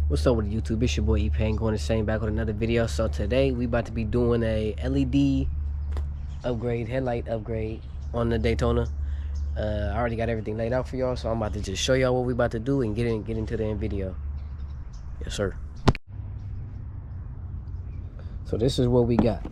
What's up with YouTube? It's your boy E-Pain going the same back with another video. So today we about to be doing a LED upgrade, headlight upgrade on the Daytona. I already got everything laid out for y'all, so I'm about to just show y'all what we about to do and get into the video. Yes, sir. So this is what we got.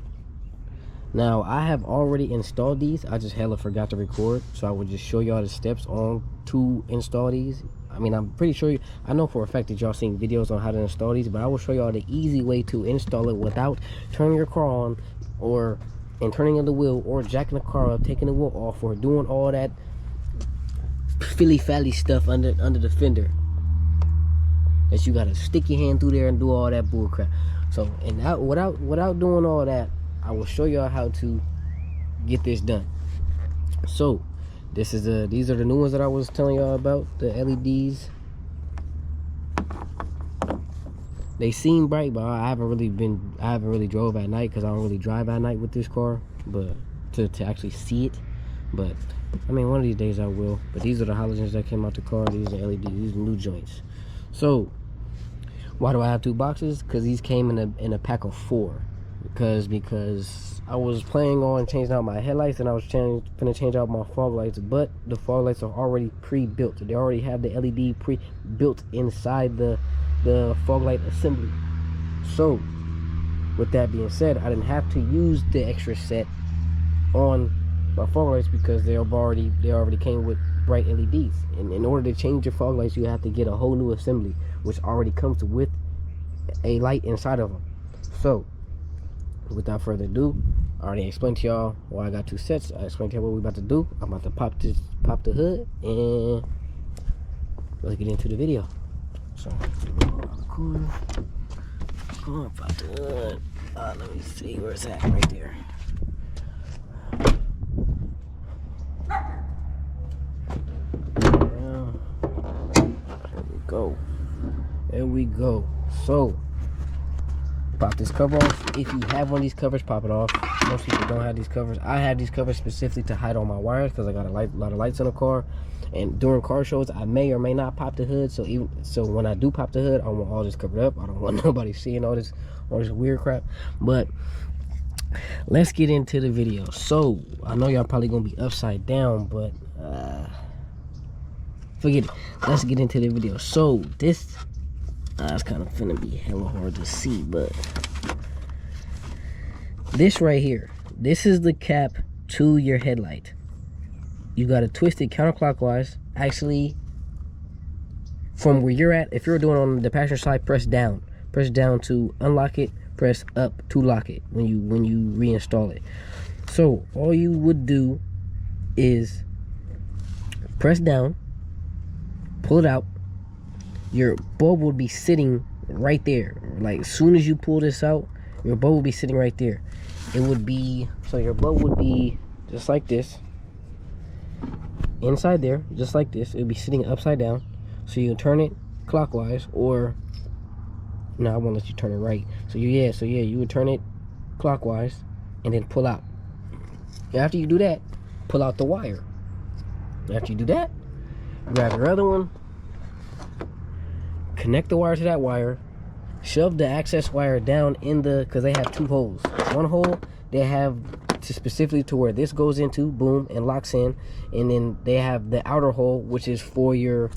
Now I have already installed these. I just hella forgot to record, so I will just show y'all the steps on to install these. I mean, I'm pretty sure I know for a fact that y'all seen videos on how to install these, but I will show y'all the easy way to install it without turning your car on and turning of the wheel or jacking the car up, taking the wheel off, or doing all that filly-fally stuff under the fender that you gotta stick your hand through there and do all that bull crap. So, and without doing all that, I will show y'all how to get this done. So these are the new ones that I was telling y'all about, the LEDs. They seem bright, but I haven't really drove at night because I don't really drive at night with this car, but to actually see it. But I mean, one of these days I will. But these are the halogens that came out the car. These are LEDs. These are new joints. So why do I have two boxes? Because these came in a pack of 4. Because I was planning on changing out my headlights, and I was gonna change out my fog lights, but the fog lights are already pre-built. They already have the LED pre-built inside the fog light assembly. So with that being said, I didn't have to use the extra set on my fog lights because they already came with bright LEDs. And in order to change your fog lights, you have to get a whole new assembly, which already comes with a light inside of them. So without further ado, I already explained to y'all why I got 2 sets. I explained to y'all what we're about to do. I'm about to pop the hood, and let's get into the video. So, cool. Pop the hood. Let me see where it's at. Right there. There we go. There we go. So pop this cover off. If you have one of these covers, pop it off. Most people don't have these covers. I have these covers specifically to hide all my wires because I got a lot of lights in the car, and during car shows I may or may not pop the hood. So when I do pop the hood, I want all this covered up. I don't want nobody seeing all this weird crap. But let's get into the video. So I know y'all probably gonna be upside down, but forget it. Let's get into the video. So this it's kind of finna be hella hard to see, but this right here, this is the cap to your headlight. You gotta twist it counterclockwise. Actually, from where you're at, if you're doing on the passenger side, press down to unlock it, press up to lock it when you reinstall it. So all you would do is press down, pull it out. Your bulb will be sitting right there. Like as soon as you pull this out, your bulb will be sitting right there. It would be, so your bulb would be just like this, inside there, just like this. It would be sitting upside down. So you can turn it clockwise, or no, I won't let you turn it right. So you would turn it clockwise and then pull out. After you do that, pull out the wire. After you do that, grab your other one, connect the wire to that wire, shove the access wire down in because they have 2 holes. One hole they have specifically to where this goes into, boom, and locks in, and then they have the outer hole, which is for your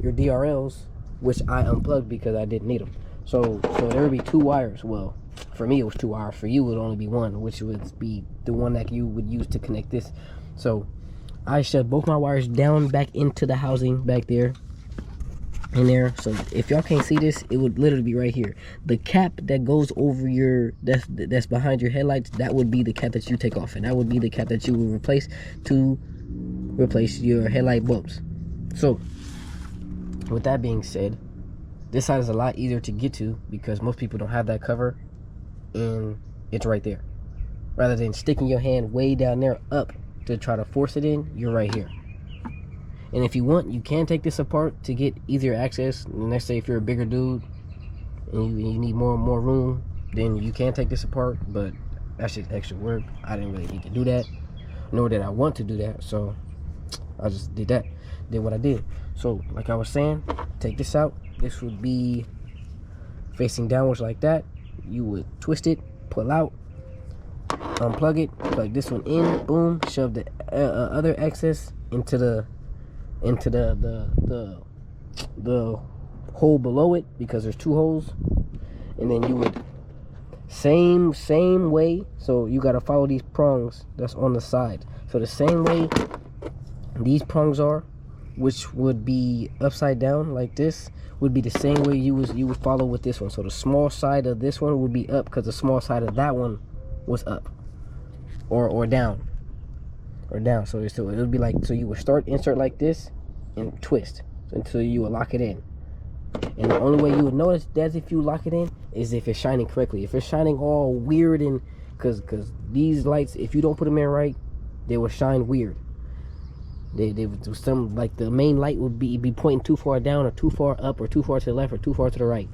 DRLs, which I unplugged because I didn't need them. So there would be 2 wires. Well, for me it was 2 wires. For you it would only be 1, which would be the one that you would use to connect this. So I shoved both my wires down back into the housing back there. In there. So if y'all can't see this, it would literally be right here. The cap that goes over that's behind your headlights, that would be the cap that you take off, and that would be the cap that you will replace to replace your headlight bulbs. So with that being said, this side is a lot easier to get to because most people don't have that cover, and it's right there. Rather than sticking your hand way down there up to try to force it in, you're right here. And if you want, you can take this apart to get easier access. And let's say if you're a bigger dude and you need more room, then you can take this apart, but that's just extra work. I didn't really need to do that, nor did I want to do that, so I just did what I did. So like I was saying, take this out. This would be facing downwards like that, you would twist it, pull out, unplug it, plug this one in, boom, shove the other excess into the hole below it, because there's 2 holes. And then you would same way, so you got to follow these prongs that's on the side. So the same way these prongs are, which would be upside down like this, would be the same way you would follow with this one. So the small side of this one would be up, because the small side of that one was up, or down, so it would be like, so you would insert like this and twist until you would lock it in. And the only way you would notice that if you lock it in is if it's shining correctly. If it's shining all weird, and because these lights, if you don't put them in right, they will shine weird. They some, like, the main light would be pointing too far down, or too far up, or too far to the left, or too far to the right.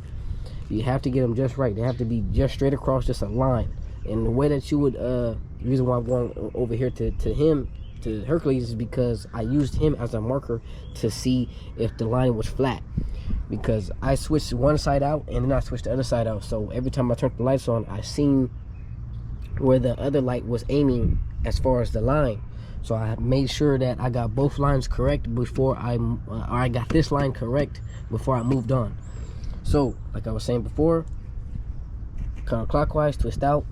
You have to get them just right. They have to be just straight across, just a line. And the way that you would, the reason why I'm going over here to Hercules, is because I used him as a marker to see if the line was flat. Because I switched one side out and then I switched the other side out. So every time I turned the lights on, I seen where the other light was aiming as far as the line. So I made sure that I got both lines correct before I got this line correct before I moved on. So, like I was saying before, counterclockwise, twist out,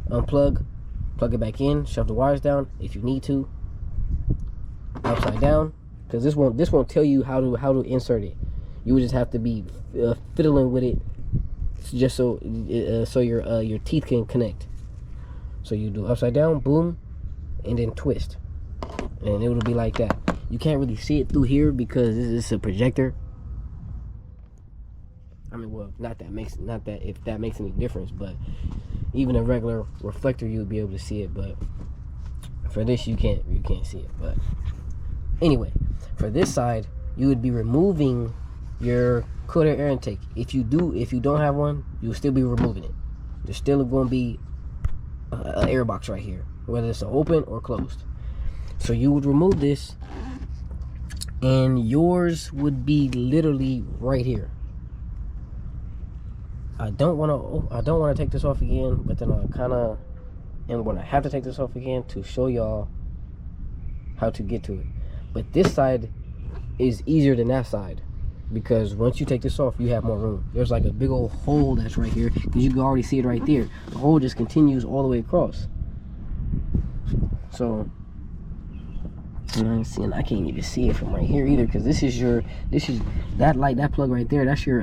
unplug, plug it back in, shove the wires down if you need to, upside down, because this won't tell you how to insert it. You would just have to be fiddling with it, just so your teeth can connect. So you do upside down, boom, and then twist, and it will be like that. You can't really see it through here because this is a projector. I mean, well, not that if that makes any difference, but even a regular reflector you would be able to see it, but for this you can't see it. But anyway, for this side, you would be removing your cold air intake. If you don't have one, you'll still be removing it. There's still going to be an air box right here, whether it's open or closed. So you would remove this, and yours would be literally right here. I don't want to take this off again, but then I kind of am going to have to take this off again to show y'all how to get to it. But this side is easier than that side, because once you take this off, you have more room. There's like a big old hole that's right here, because you can already see it right there. The hole just continues all the way across. So, and I can't even see it from right here either, because this is that light, that plug right there. That's your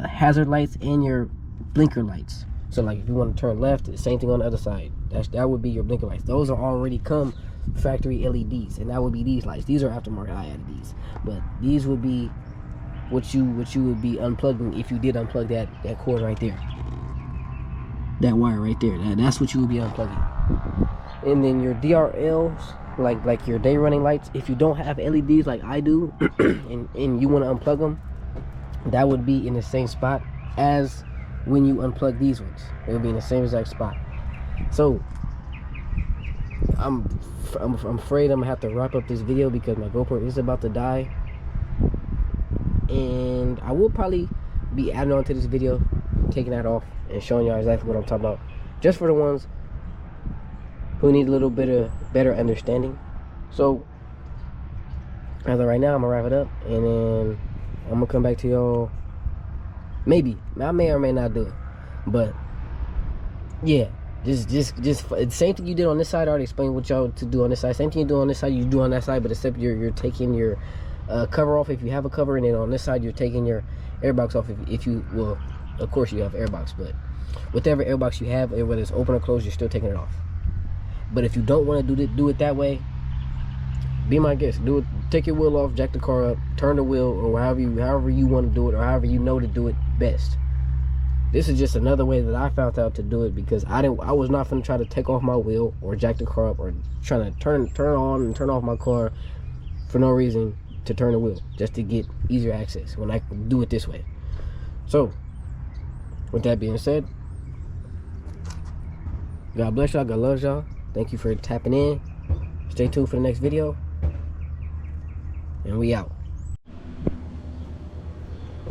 hazard lights and your blinker lights. So like if you want to turn left, the same thing on the other side. That would be your blinker lights. Those are already come factory LEDs, and that would be these lights. These are aftermarket. I added these, but these would be what you would be unplugging if you did unplug that cord right there, that wire right there. That's what you would be unplugging. And then your DRLs, like your day running lights, if you don't have LEDs like I do, and you want to unplug them, that would be in the same spot as when you unplug these ones. It would be in the same exact spot. So I'm afraid I'm gonna have to wrap up this video because my GoPro is about to die, and I will probably be adding on to this video, taking that off and showing y'all exactly what I'm talking about, just for the ones who need a little bit of better understanding. So as of right now, I'm gonna wrap it up, and then I'm gonna come back to y'all. Maybe I may or may not do it, but yeah, just the same thing you did on this side. I already explained what y'all to do on this side. Same thing you do on this side, you do on that side, but except you're taking your cover off if you have a cover, and then on this side you're taking your airbox off if you, well, of course you have airbox, but whatever airbox you have, whether it's open or closed, you're still taking it off. But if you don't want to do it that way, be my guest. Do it. Take your wheel off, jack the car up, turn the wheel, or however you want to do it, or however you know to do it best. This is just another way that I found out to do it, because I was not going to try to take off my wheel or jack the car up, or trying to turn on and turn off my car for no reason to turn the wheel, just to get easier access when I can do it this way. So with that being said, God bless y'all, God loves y'all. Thank you for tapping in. Stay tuned for the next video, and we out.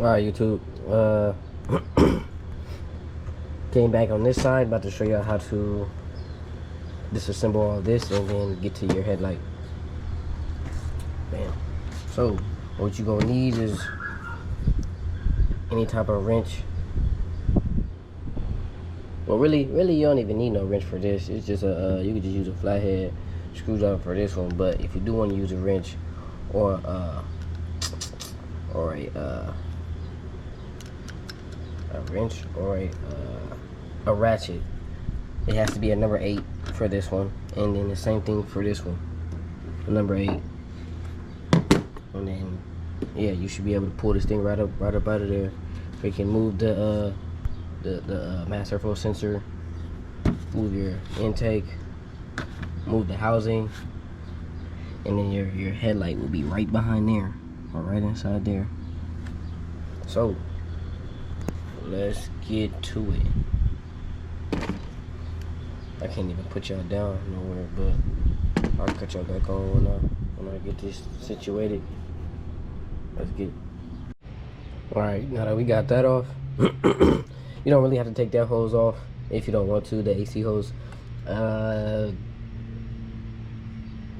Alright, YouTube. Came back on this side, about to show you how to disassemble all this and then get to your headlight. Bam. So what you gonna need is any type of wrench. Well, really you don't even need no wrench for this. It's just a you could just use a flathead screwdriver for this one. But if you do want to use a wrench or a wrench or a ratchet, it has to be a number 8 for this one, and then the same thing for this one, a number 8. And then yeah, you should be able to pull this thing right up out of there. We can move the mass airflow sensor, move your intake, move the housing, and then your headlight will be right behind there, or right inside there. So let's get to it. I can't even put y'all down nowhere, but I'll cut y'all back on when I get this situated. Let's get it. Alright, now that we got that off, you don't really have to take that hose off if you don't want to, the AC hose. Yeah,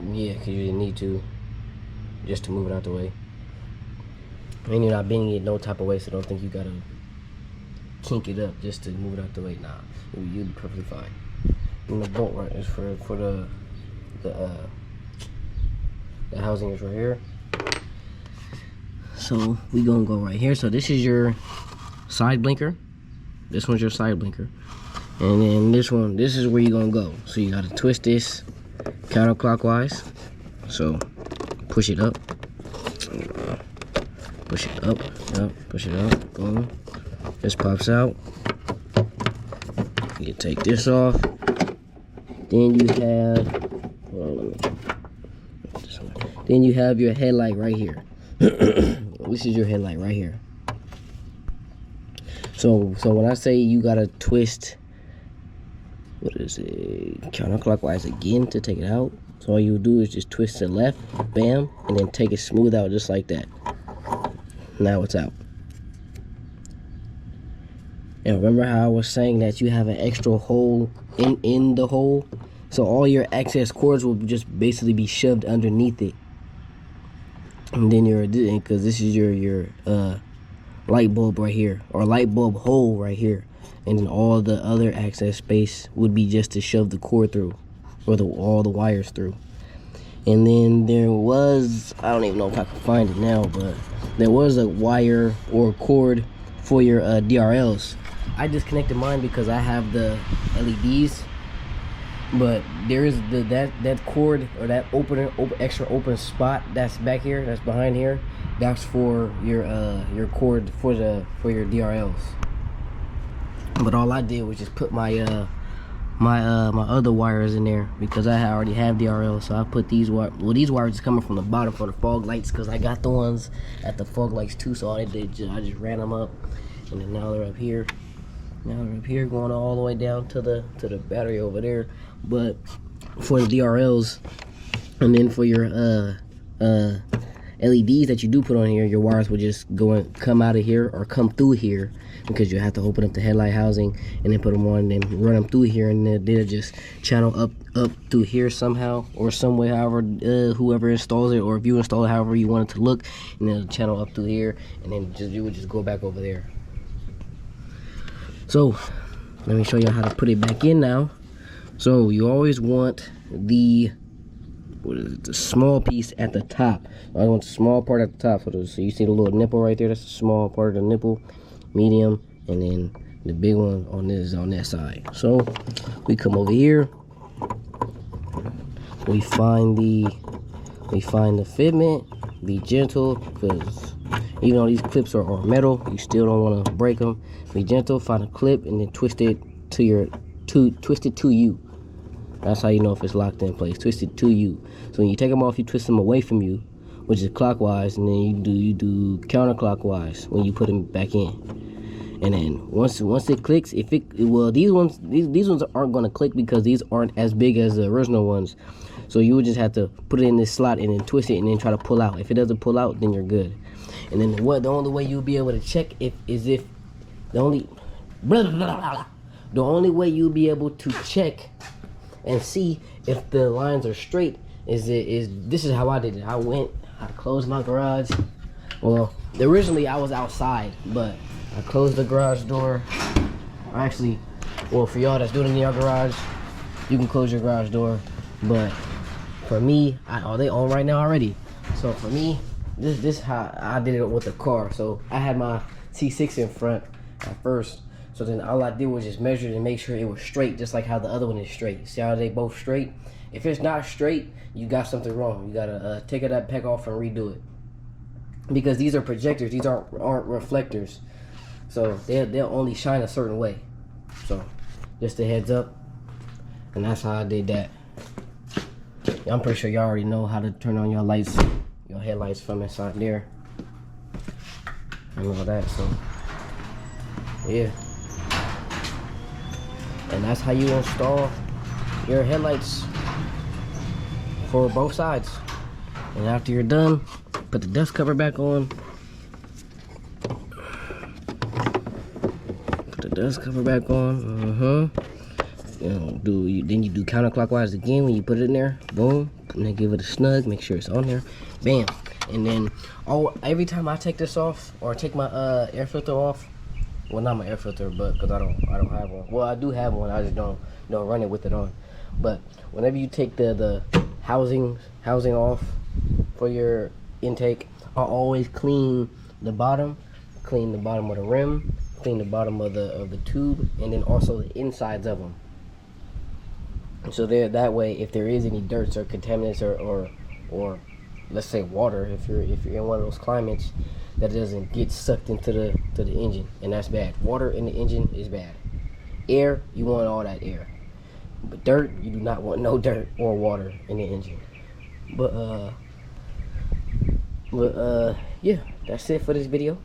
because you didn't need to, just to move it out the way. And you're not bending it no type of way, so don't think you gotta kink it up just to move it out the way. Nah, you'll be perfectly fine. And the bolt right is for the housing is right here. So we gonna go right here. So this is your side blinker. This one's your side blinker, and then this is where you're gonna go. So you gotta twist this counterclockwise. So push it up, push it up, push it up. Boom. This pops out. You take this off. Then you have, then you have your headlight right here. This is your headlight right here. So when I say you gotta twist, what is it, counterclockwise again to take it out. So all you do is just twist to the left, bam, and then take it smooth out just like that. Now it's out. And remember how I was saying that you have an extra hole in the hole? So all your excess cords will just basically be shoved underneath it. And then because this is your light bulb right here, or light bulb hole right here. And then all the other access space would be just to shove the cord through, or all the wires through. And then there was, I don't even know if I can find it now, but there was a wire or cord for your DRLs. I disconnected mine because I have the LEDs, but there is that cord, or that extra open spot that's back here, that's behind here. That's for your cord for your DRLs. But all I did was just put my my other wires in there because I already have DRLs. So I put these wires. Well, these wires are coming from the bottom for the fog lights because I got the ones at the fog lights too. So I just ran them up, and then now they're up here. Now they're up here, going all the way down to the battery over there. But for the DRLs, and then for your LEDs that you do put on here, your wires will just come out of here or come through here, because you have to open up the headlight housing and then put them on and then run them through here, and then they'll just channel up through here somehow or some way, however whoever installs it, or if you install it however you want it to look, and then it'll channel up through here, and then you would just go back over there. So let me show you how to put it back in now. So you always want the small piece at the top. I want the small part at the top. So you see the little nipple right there? That's the small part of the nipple, medium, and then the big one on that side. So we come over here. We find the fitment. Be gentle, because even though these clips are metal, you still don't want to break them. Be gentle. Find a clip and then twist it to you. That's how you know if it's locked in place. Twist it to you. So when you take them off, you twist them away from you, which is clockwise, and then you do counterclockwise when you put them back in. And then once it clicks, these ones aren't going to click because these aren't as big as the original ones. So you would just have to put it in this slot and then twist it and then try to pull out. If it doesn't pull out, then you're good. And then the only way you'll be able to check if the only way you'll be able to check and see if the lines are straight is this is how I did it. I closed my garage. Well, originally I was outside, but I closed the garage door. Actually, well, for y'all that's doing it in your garage, you can close your garage door. But for me, they on right now already. So for me, this is how I did it with the car. So I had my T6 in front at first. So then all I did was just measure it and make sure it was straight, just like how the other one is straight. See how they both straight? If it's not straight, you got something wrong. You gotta take that peck off and redo it. Because these are projectors, these aren't reflectors. So they'll only shine a certain way. So just a heads up. And that's how I did that. I'm pretty sure y'all already know how to turn on your lights, your headlights from inside there. And all that, so yeah. And that's how you install your headlights for both sides. And after you're done, put the dust cover back on. Put the dust cover back on. Then you do counterclockwise again when you put it in there. Boom. And then give it a snug. Make sure it's on there. Bam. And then every time I take this off or take my air filter off, well, not my air filter, but because I don't have one. Well, I do have one. I just don't run it with it on. But whenever you take the housing off for your intake, I always clean the bottom of the rim, clean the bottom of the tube, and then also the insides of them. So that way, if there is any dirt or contaminants or let's say water, if you're in one of those climates, that it doesn't get sucked into the engine, and that's bad. Water in the engine is bad. Air, you want all that air, but dirt, you do not want no dirt or water in the engine. But yeah, that's it for this video.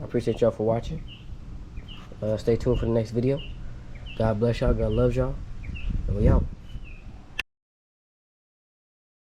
I appreciate y'all for watching. Stay tuned for the next video. God bless y'all. God loves y'all. And we out.